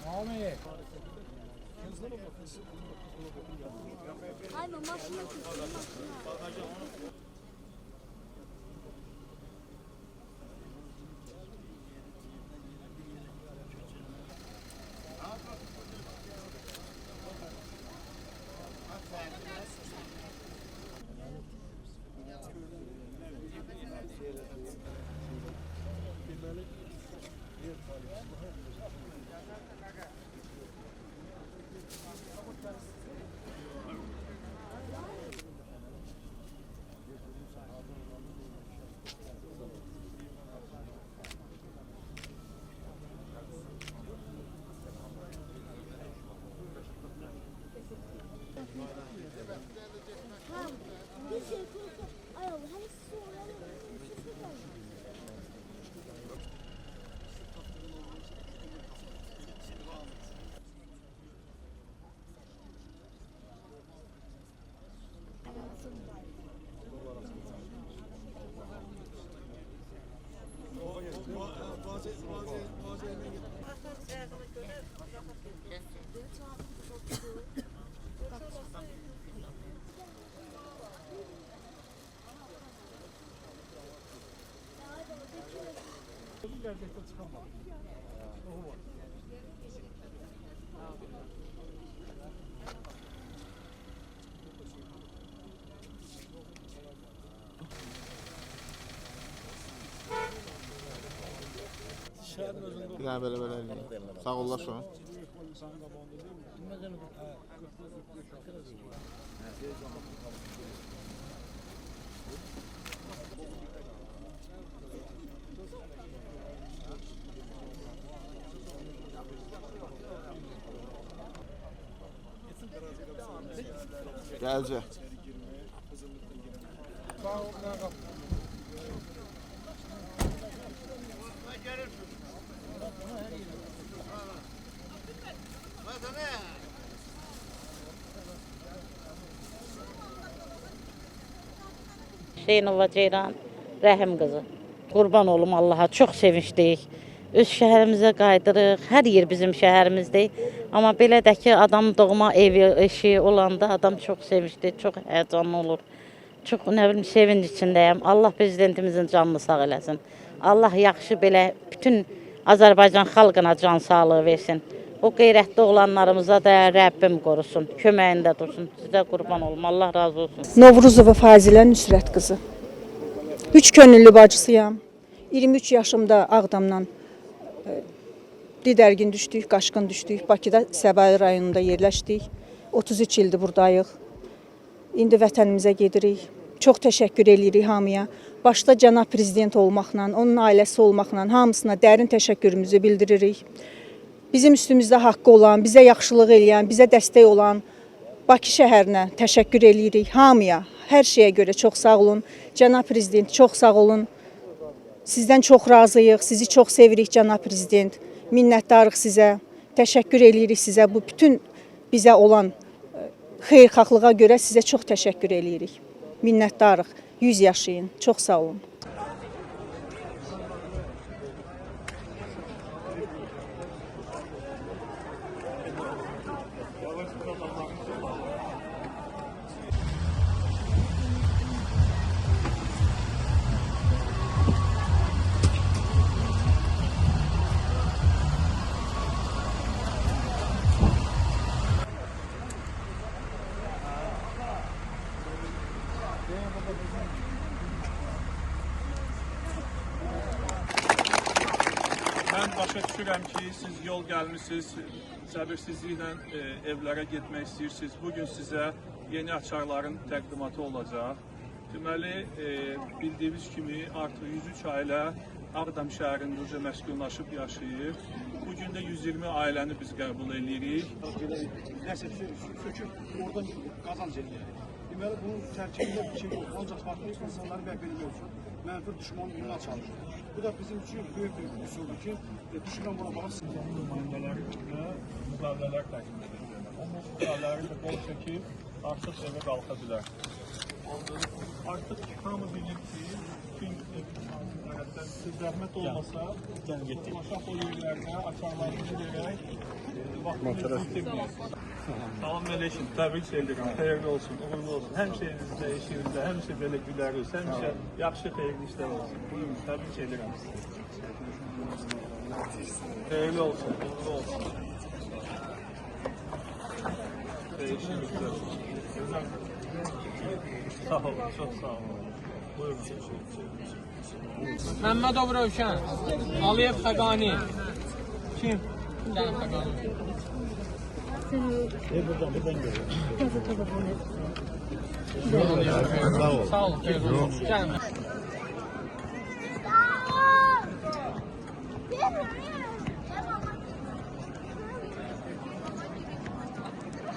Abi. Ay mama makine makine. Bir daha böyle eləyim. Sağ ollar şu an. Gəlcə. Sağ ol. Hüseynova Ceyran Rəhim qızı. Qurban olum Allaha, çox sevincliyik. Öz şəhərimizə qaydırıq. Hər yer bizim şəhərimizdir. Amma belə də ki, adam doğma evi, eşi olanda adam çox sevincli, çox həyəcanlı olur. Çox nə bilim sevinc içindəyəm. Allah prezidentimizin canını sağ eləsin. Allah yaxşı belə bütün Azərbaycan xalqına can sağlığı versin. O qeyrətli oğlanlarımıza da Rəbbim qorusun, köməyində dursun. Sizə qurban olum, Allah razı olsun. Novruzova Fazilə Nüsrət qızı. 3 könüllü bacısıyam. 23 yaşımda Ağdamdan Didərgin düşdük, Qaşqın düşdük. Bakıda Səbail rayonunda yerləşdik. 33 ildir buradayıq. İndi vətənimizə gedirik. Çox təşəkkür edirik hamıya. Başda cənab prezident olmaqla, onun ailəsi olmaqla hamısına dərin təşəkkürümüzü bildiririk. Bizim üstümüzdə haqqı olan, bizə yaxşılıq eləyən, bizə dəstək olan Bakı şəhərinə təşəkkür edirik. Hamıya, hər şeyə görə çox sağ olun. Cənab prezident, çox sağ olun. Sizdən çox razıyıq, sizi çox sevirik cənab prezident. Minnətdarıq sizə, təşəkkür edirik sizə. Bu bütün bizə olan xeyirxahlığa görə sizə çox təşəkkür edirik. Minnətdarıq, 100 yaşayın, çox sağ olun. Mən başa düşürəm ki, siz yol gəlmişsiniz, səbirsizliklə evlərə getmək istəyirsiniz. Bugün sizə yeni açarların təqdimatı olacaq. Deməli, bildiyimiz kimi artıq 103 ailə Ağdam şəhərində məskunlaşıb yaşayır. Bugün də 120 ailəni biz qəbul edirik. Nəsə söküb, oradan qazanc edirik. Deməli, bunun tərkibində bir şey yox. Ancaq farklı insanları bəhbəlmək üçün mənfi düşman bundan çalışır. Bu da bizim üçün böyük bir üsuldur ki, düşman buna bağlı nümayəndələri ilə müqavilələr təqdim edəcəklər. O müqavilələri də qol çəkib artıq evə qalxa bilər. Artıq hamı bilir ki, bütün taraftan siz zahmet olmasa başa o yerlerde açarlarınızı vererek vaktinizi bitirmeyin. Tamam Meleşim, təbrik edirəm. Xeyirli olsun, uğurlu olsun. Həmişəyinizdə, işinizdə, həmişə belə güləriz, həmişə yaxşı xeyirli işlər olsun. Buyurun, təbrik edirəm. Xeyirli olsun, uğurlu olsun. İşinizdə. Sağ olun, çox sağ olun. Buyurun. Məmmədov Rövşən, Aliyev Xəqani. Kim? Gəlin Xəqani. Sağ olun. Gəlin.